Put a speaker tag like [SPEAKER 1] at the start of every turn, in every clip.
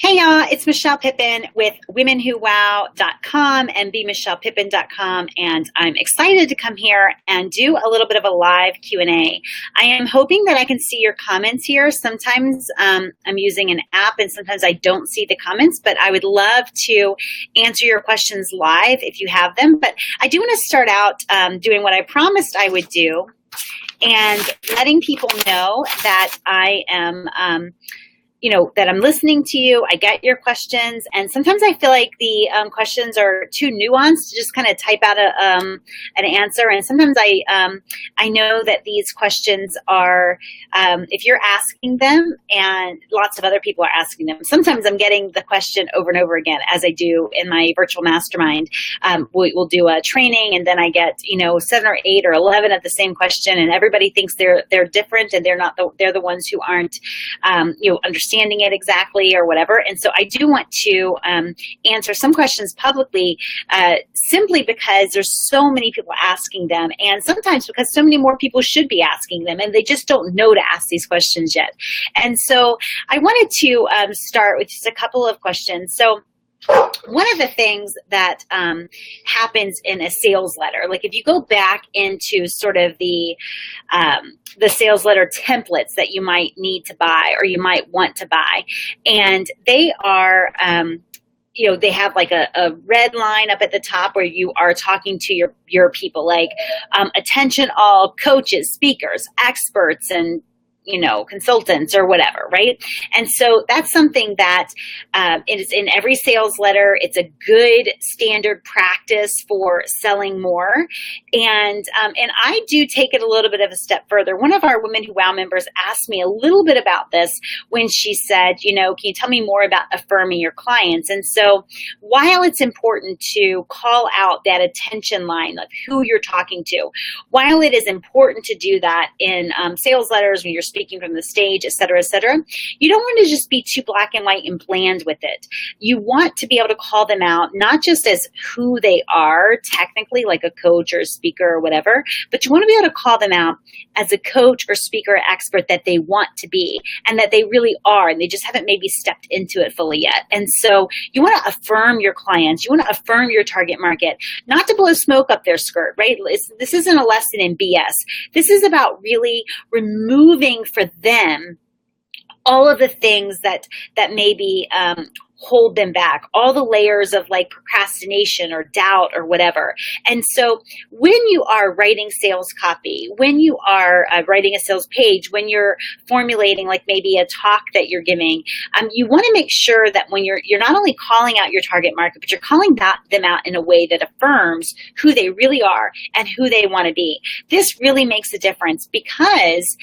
[SPEAKER 1] Hey y'all, it's Michelle Pippin with WomenWhoWow.com and BeMichellePippin.com, and I'm excited to come here and do a little bit of a live Q&A. I am hoping that I can see your comments here. Sometimes I'm using an app and sometimes I don't see the comments, but I would love to answer your questions live if you have them. But I do want to start out doing what I promised I would do and letting people know that I am that I'm listening to you. I get your questions, and sometimes I feel like the questions are too nuanced to just kind of type out an answer. And sometimes I know that these questions are, if you're asking them and lots of other people are asking them, sometimes I'm getting the question over and over again, as I do in my virtual mastermind. We'll do a training, and then I get 7 or 8 or 11 of the same question, and everybody thinks they're different, and they're the ones who aren't understanding it exactly or whatever. And so I do want to answer some questions publicly simply because there's so many people asking them, and sometimes because so many more people should be asking them and they just don't know to ask these questions yet. And so I wanted to start with just a couple of questions. So one of the things that happens in a sales letter, like if you go back into sort of the sales letter templates that you might need to buy or you might want to buy, and they are they have like a red line up at the top where you are talking to your people, like attention all coaches, speakers, experts, and consultants or whatever, right? And so that's something that it is in every sales letter. It's a good standard practice for selling more. And I do take it a little bit of a step further. One of our Women Who Wow members asked me a little bit about this when she said, can you tell me more about affirming your clients? And so while it's important to call out that attention line of who you're talking to, while it is important to do that in sales letters when you're speaking from the stage, et cetera, you don't want to just be too black and white and bland with it. You want to be able to call them out, not just as who they are technically, like a coach or a speaker or whatever, but you want to be able to call them out as a coach or speaker or expert that they want to be and that they really are, and they just haven't maybe stepped into it fully yet. And so you want to affirm your clients. You want to affirm your target market, not to blow smoke up their skirt, right? This isn't a lesson in BS. This is about really removing for them all of the things that maybe hold them back, all the layers of like procrastination or doubt or whatever. And so when you are writing sales copy, when you are writing a sales page, when you're formulating like maybe a talk that you're giving, you want to make sure that when you're not only calling out your target market, but you're calling them out in a way that affirms who they really are and who they want to be. This really makes a difference because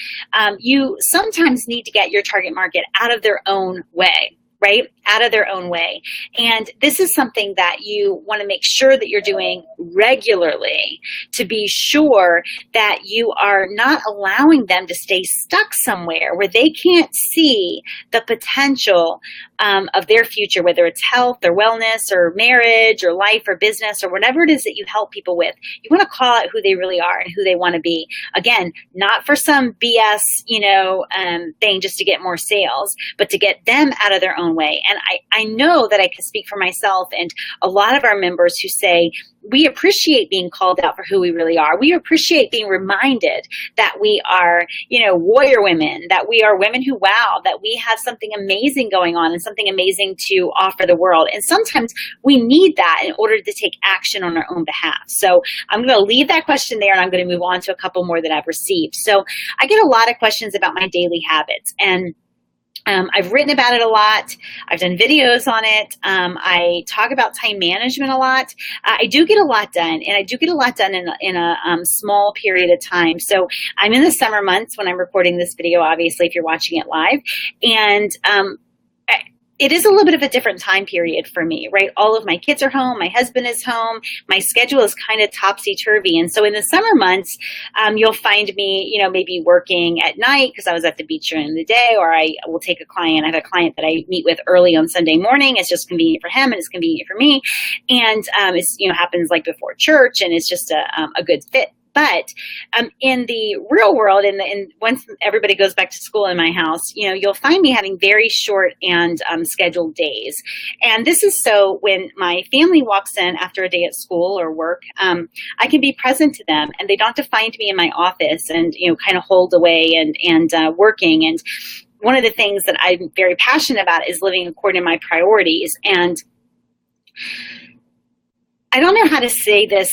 [SPEAKER 1] you sometimes need to get your target market out of their own way. Right? Out of their own way. And this is something that you want to make sure that you're doing regularly to be sure that you are not allowing them to stay stuck somewhere where they can't see the potential of their future, whether it's health or wellness or marriage or life or business or whatever it is that you help people with. You want to call out who they really are and who they want to be. Again, not for some BS, thing just to get more sales, but to get them out of their own way. And I know that I can speak for myself and a lot of our members who say, we appreciate being called out for who we really are. We appreciate being reminded that we are, warrior women, that we are women who wow, that we have something amazing going on and something amazing to offer the world. And sometimes we need that in order to take action on our own behalf. So I'm going to leave that question there and I'm going to move on to a couple more that I've received. So I get a lot of questions about my daily habits, and I've written about it a lot. I've done videos on it. I talk about time management a lot. I do get a lot done, and I do get a lot done in a small period of time. So I'm in the summer months when I'm recording this video, obviously, if you're watching it live. And it is a little bit of a different time period for me, right? All of my kids are home. My husband is home. My schedule is kind of topsy-turvy. And so in the summer months, you'll find me, maybe working at night because I was at the beach during the day, or I will take a client. I have a client that I meet with early on Sunday morning. It's just convenient for him and it's convenient for me. And it happens like before church, and it's just a good fit But in the real world, once everybody goes back to school in my house, you'll find me having very short and scheduled days. And this is so when my family walks in after a day at school or work, I can be present to them, and they don't have to find me in my office and kind of hold away and working. And one of the things that I'm very passionate about is living according to my priorities. And I don't know how to say this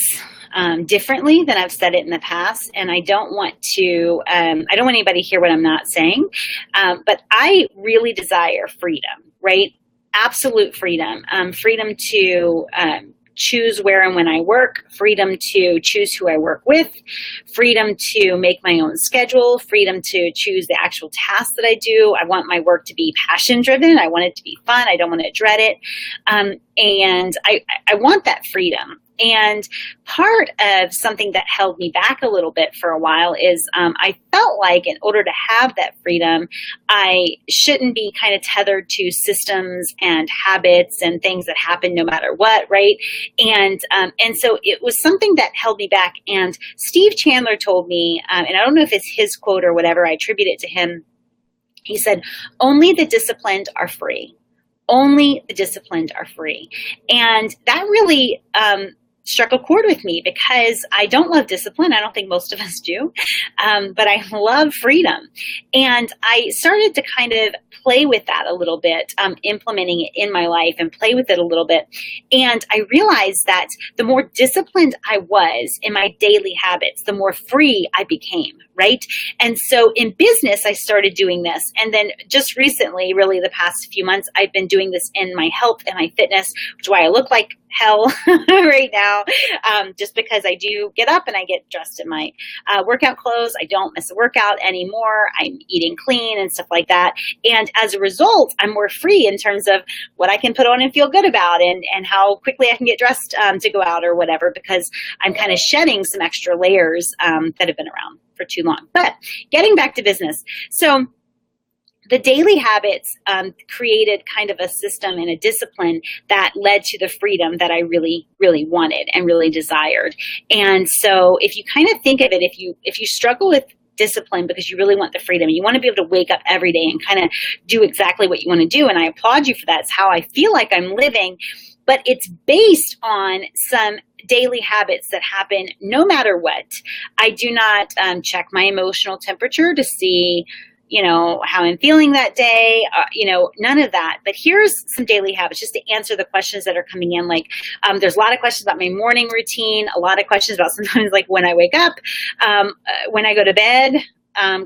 [SPEAKER 1] differently than I've said it in the past, and I don't want anybody to hear what I'm not saying, but I really desire freedom, right? Absolute freedom, freedom to choose where and when I work, freedom to choose who I work with, freedom to make my own schedule, freedom to choose the actual tasks that I do. I want my work to be passion driven. I want it to be fun. I don't want to dread it. And I want that freedom. And part of something that held me back a little bit for a while is I felt like in order to have that freedom, I shouldn't be kind of tethered to systems and habits and things that happen no matter what, right? And so it was something that held me back. And Steve Chandler told me, and I don't know if it's his quote or whatever, I attribute it to him. He said, "Only the disciplined are free. Only the disciplined are free." And that really struck a chord with me because I don't love discipline. I don't think most of us do, but I love freedom. And I started to kind of play with that a little bit, implementing it in my life and play with it a little bit. And I realized that the more disciplined I was in my daily habits, the more free I became, right? And so in business, I started doing this. And then just recently, really the past few months, I've been doing this in my health and my fitness, which is why I look like hell right now, just because I do get up and I get dressed in my workout clothes. I don't miss a workout anymore. I'm eating clean and stuff like that. And as a result, I'm more free in terms of what I can put on and feel good about and how quickly I can get dressed to go out or whatever, because I'm kind of shedding some extra layers that have been around for too long. But getting back to business. So the daily habits created kind of a system and a discipline that led to the freedom that I really, really wanted and really desired. And so if you kind of think of it, if you struggle with discipline because you really want the freedom, you want to be able to wake up every day and kind of do exactly what you want to do. And I applaud you for that. It's how I feel like I'm living. But it's based on some daily habits that happen no matter what. I do not check my emotional temperature to see how I'm feeling that day, none of that. But here's some daily habits just to answer the questions that are coming in. Like, there's a lot of questions about my morning routine, a lot of questions about sometimes like when I wake up, when I go to bed,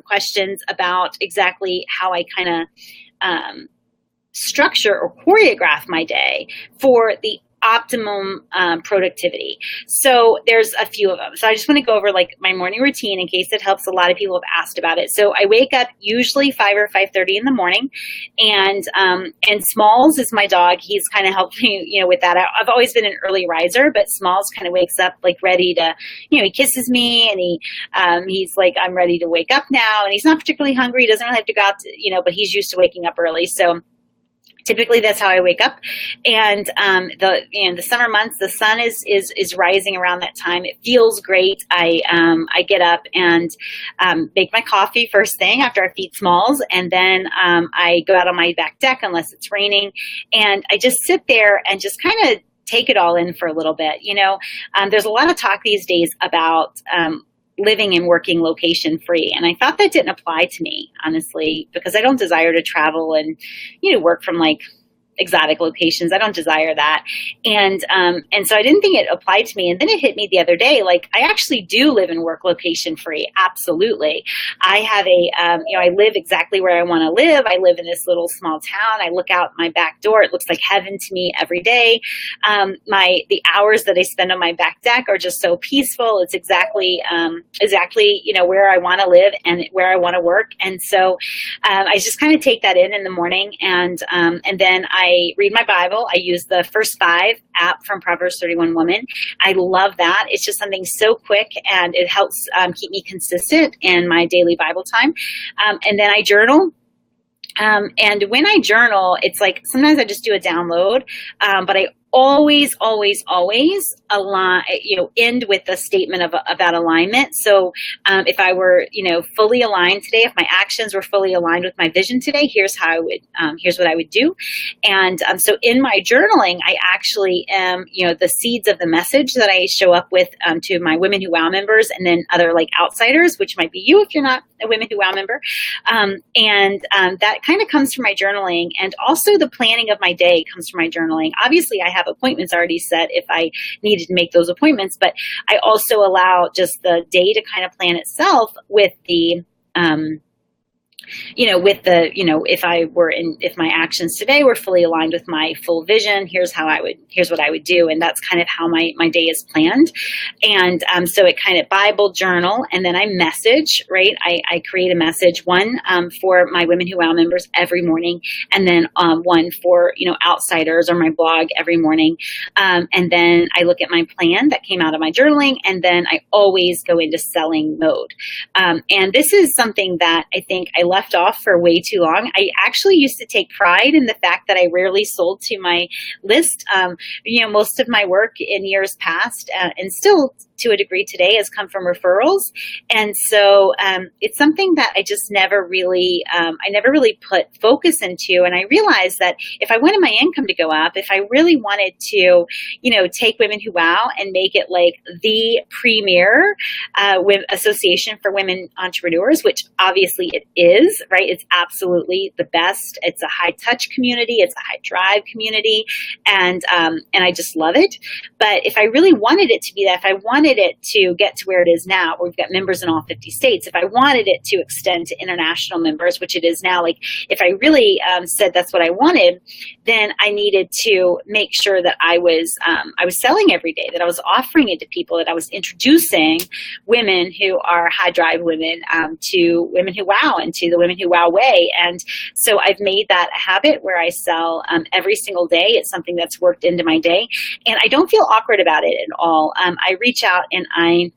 [SPEAKER 1] questions about exactly how I kind of structure or choreograph my day for the optimum productivity. So there's a few of them. So I just want to go over like my morning routine in case it helps. A lot of people have asked about it. So I wake up usually 5 or 5:30 in the morning, and Smalls is my dog. He's kind of helped me, with that. I've always been an early riser, but Smalls kind of wakes up like ready to, he kisses me and he's like, I'm ready to wake up now. And he's not particularly hungry. He doesn't really have to go out to, but he's used to waking up early. So typically that's how I wake up. And the summer months, the sun is rising around that time. It feels great. I get up and make my coffee first thing after I feed Smalls, and then I go out on my back deck unless it's raining, and I just sit there and just kind of take it all in for a little bit. There's a lot of talk these days about living and working location free. And I thought that didn't apply to me, honestly, because I don't desire to travel and, work from like exotic locations. I don't desire that. And so I didn't think it applied to me. And then it hit me the other day, like I actually do live and work location free. Absolutely. I have I live exactly where I want to live. I live in this little small town. I look out my back door. It looks like heaven to me every day. The hours that I spend on my back deck are just so peaceful. It's exactly, where I want to live and where I want to work. And so, I just kind of take that in the morning, and then I read my Bible. I use the First 5 app from Proverbs 31 Woman. I love that. It's just something so quick, and it helps keep me consistent in my daily Bible time. And then I journal. And when I journal, it's like sometimes I just do a download, but I always, always, always align, end with a statement about alignment. So if I were, fully aligned today, if my actions were fully aligned with my vision today, here's what I would do. And so in my journaling, I actually am, the seeds of the message that I show up with to my Women Who Wow members, and then other like outsiders, which might be you if you're not a Women Who Wow member. That kind of comes from my journaling. And also the planning of my day comes from my journaling. Obviously, I have appointments already set if I needed to make those appointments, but I also allow just the day to kind of plan itself with the if my actions today were fully aligned with my full vision, here's what I would do. And that's kind of how my day is planned. And so it kind of Bible journal, and then I message, right? I create a message, one for my Women Who Wow members every morning, and then one for, outsiders or my blog every morning. And then I look at my plan that came out of my journaling, and then I always go into selling mode. And this is something that I think I left off for way too long. I actually used to take pride in the fact that I rarely sold to my list. Most of my work in years past, and still to a degree today, has come from referrals. And so it's something that I just never really put focus into. And I realized that if I wanted my income to go up, if I really wanted to, take Women Who Wow and make it like the premier association for women entrepreneurs, which obviously it is, right? It's absolutely the best. It's a high touch community. It's a high drive community. And I just love it. But if I really wanted it to be that, if I wanted it to get to where it is now, where we've got members in all 50 states, if I wanted it to extend to international members, which it is now, like if I really said that's what I wanted, then I needed to make sure that I was selling every day, that I was offering it to people, that I was introducing women who are high drive women to Women Who Wow and to the Women Who Wow way. And so I've made that a habit where I sell every single day. It's something that's worked into my day, and I don't feel awkward about it at all. I reach out and I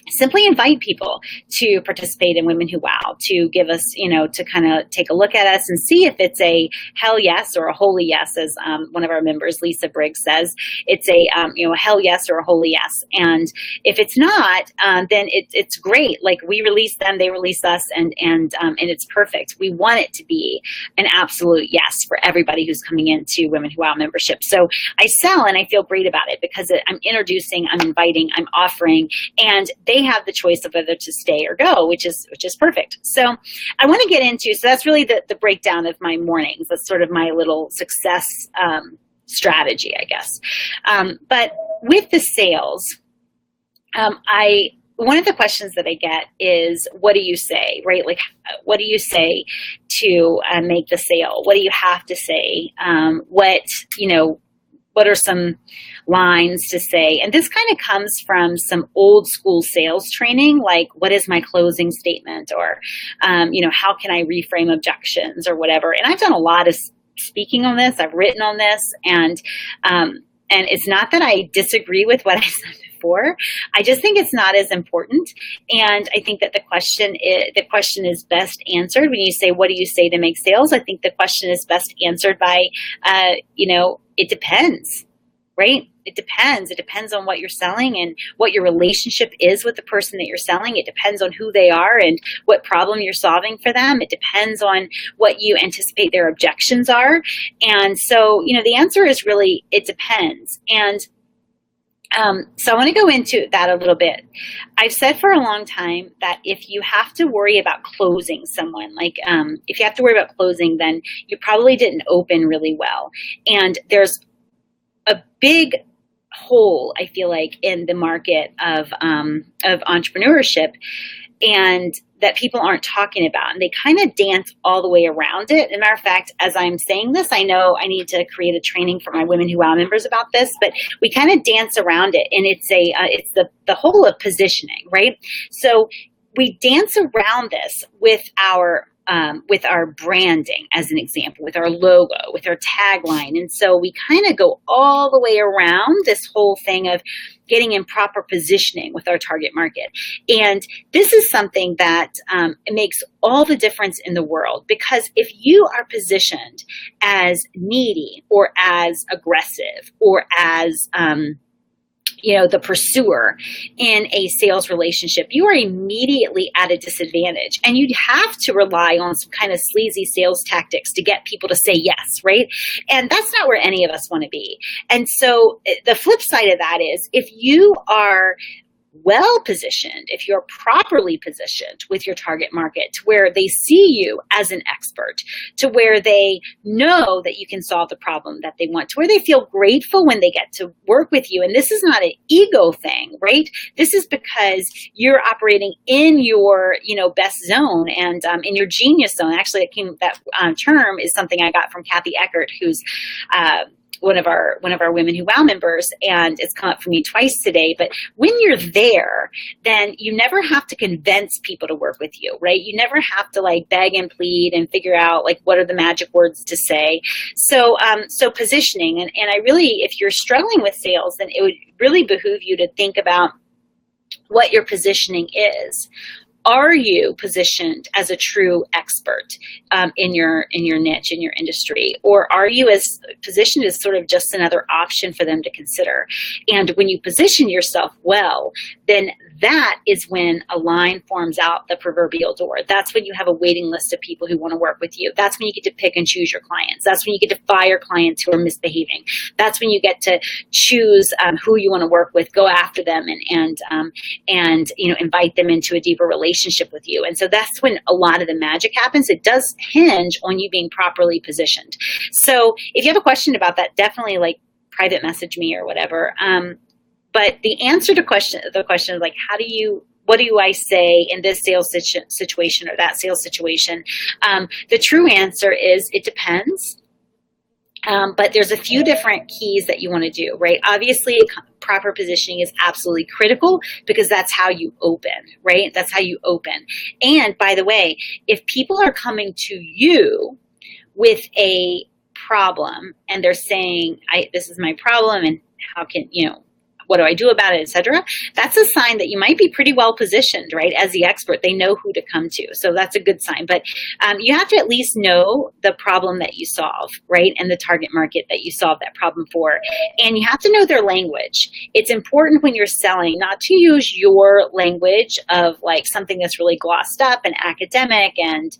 [SPEAKER 1] simply invite people to participate in Women Who Wow, to give us, to kind of take a look at us and see if it's a hell yes or a holy yes, as one of our members, Lisa Briggs, says. It's a hell yes or a holy yes. And if it's not, then it's great. Like we release them, they release us, and it's perfect. We want it to be an absolute yes for everybody who's coming into Women Who Wow membership. So I sell and I feel great about it because I'm introducing, I'm inviting, I'm offering, and they have the choice of whether to stay or go, which is perfect. So I want to get into, so that's really the breakdown of my mornings. That's sort of my little success strategy, I guess. But with the sales, one of the questions that I get is, what do you say, right? Like, what do you say to make the sale? What do you have to say? What are some lines to say? And this kind of comes from some old school sales training, like what is my closing statement, or, how can I reframe objections or whatever. And I've done a lot of speaking on this. I've written on this, and it's not that I disagree with what I said before. I just think it's not as important. And I think that the question is best answered when you say, what do you say to make sales? I think the question is best answered by, it depends, right? It depends. It depends on what you're selling and what your relationship is with the person that you're selling. It depends on who they are and what problem you're solving for them. It depends on what you anticipate their objections are. And so, the answer is really, it depends. And so I want to go into that a little bit. I've said for a long time that if you have to worry about closing someone, if you have to worry about closing, then you probably didn't open really well. And there's a big hole, I feel like, in the market of entrepreneurship, and that people aren't talking about, and they kind of dance all the way around it. As a matter of fact, as I'm saying this, I know I need to create a training for my Women Who Wow members about this, but we kind of dance around it, and it's the whole of positioning, right? So we dance around this with our with our branding, as an example, with our logo, with our tagline. And so we kind of go all the way around this whole thing of getting in proper positioning with our target market. And this is something that makes all the difference in the world, because if you are positioned as needy or as aggressive or as the pursuer in a sales relationship, you are immediately at a disadvantage, and you'd have to rely on some kind of sleazy sales tactics to get people to say yes, right? And that's not where any of us want to be. And so the flip side of that is, if you are well positioned, if you're properly positioned with your target market to where they see you as an expert, to where they know that you can solve the problem that they want, to where they feel grateful when they get to work with you. And this is not an ego thing, right? This is because you're operating in your, best zone and in your genius zone. Actually, that term is something I got from Kathy Eckert, who's one of our Women Who Wow members, and it's come up for me twice today. But when you're there, then you never have to convince people to work with you, right? You never have to beg and plead and figure out what are the magic words to say. So positioning, and I really, if you're struggling with sales, then it would really behoove you to think about what your positioning is. Are you positioned as a true expert in your niche, in your industry? Or are you positioned as sort of just another option for them to consider? And when you position yourself well, then that is when a line forms out the proverbial door. That's when you have a waiting list of people who want to work with you. That's when you get to pick and choose your clients. That's when you get to fire clients who are misbehaving. That's when you get to choose who you want to work with, go after them, and invite them into a deeper relationship with you. And so that's when a lot of the magic happens. It does hinge on you being properly positioned. So if you have a question about that, definitely private message me or whatever. But the answer to the question is what do I say in this sales situation or that sales situation? The true answer is it depends. But there's a few different keys that you want to do, right? Obviously, proper positioning is absolutely critical, because that's how you open, right? That's how you open. And by the way, if people are coming to you with a problem and they're saying, this is my problem, and how can, what do I do about it, etc., that's a sign that you might be pretty well positioned, right? As the expert, they know who to come to. So that's a good sign. But you have to at least know the problem that you solve, right? And the target market that you solve that problem for. And you have to know their language. It's important when you're selling not to use your language of something that's really glossed up and academic and,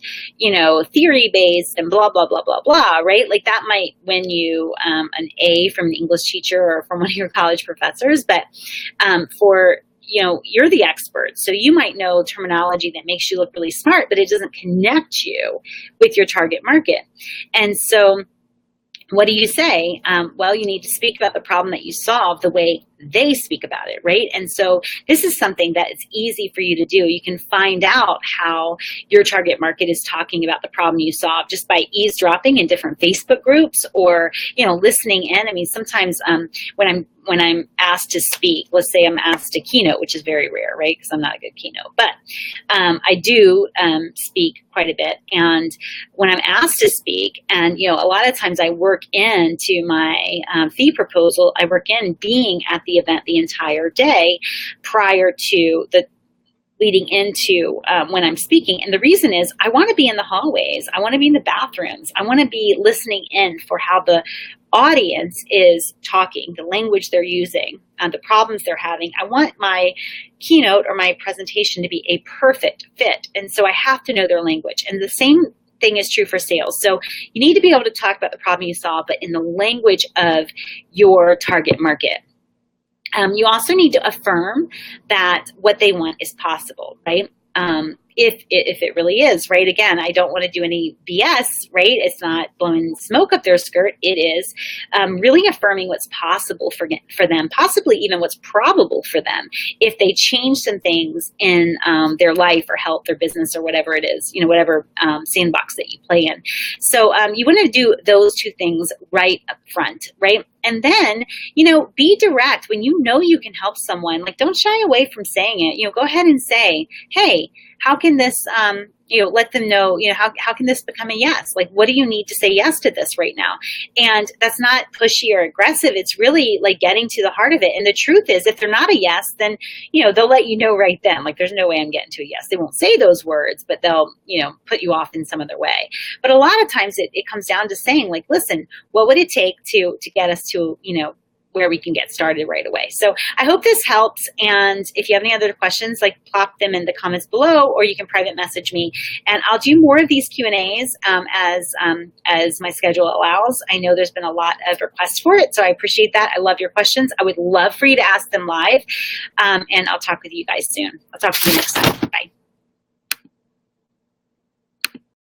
[SPEAKER 1] theory-based and blah, blah, blah, blah, blah, right? That might win you an A from an English teacher or from one of your college professors. But you're the expert, so you might know terminology that makes you look really smart, but it doesn't connect you with your target market. And so what do you say? Well, you need to speak about the problem that you solve the way they speak about it, right? And so this is something that is easy for you to do. You can find out how your target market is talking about the problem you solve just by eavesdropping in different Facebook groups or, listening in. I mean, sometimes when I'm asked to speak, let's say I'm asked to keynote, which is very rare, right? Because I'm not a good keynote, but I do speak quite a bit. And when I'm asked to speak, and a lot of times I work into my fee proposal, I work in being at the event the entire day prior to the leading into when I'm speaking. And the reason is I want to be in the hallways. I want to be in the bathrooms. I want to be listening in for how the audience is talking, the language they're using, the problems they're having. I want my keynote or my presentation to be a perfect fit. And so I have to know their language. And the same thing is true for sales. So you need to be able to talk about the problem you solve, but in the language of your target market. You also need to affirm that what they want is possible, right? If it really is, right? Again, I don't want to do any BS, right? It's not blowing smoke up their skirt. It is really affirming what's possible for them, possibly even what's probable for them if they change some things in their life or health or business or whatever it is, whatever sandbox that you play in. So you want to do those two things right up front, right? And then, be direct. When you can help someone, don't shy away from saying it. Go ahead and say, hey, how can this, let them know, how can this become a yes? Like, what do you need to say yes to this right now? And that's not pushy or aggressive. It's really like getting to the heart of it. And the truth is, if they're not a yes, then, they'll let you know right then, like, there's no way I'm getting to a yes. They won't say those words, but they'll, put you off in some other way. But a lot of times it comes down to saying, like, listen, what would it take to get us to, where we can get started right away. So I hope this helps. And if you have any other questions, like, plop them in the comments below, or you can private message me. And I'll do more of these Q&As as my schedule allows. I know there's been a lot of requests for it, so I appreciate that. I love your questions. I would love for you to ask them live. And I'll talk with you guys soon. I'll talk to you next time.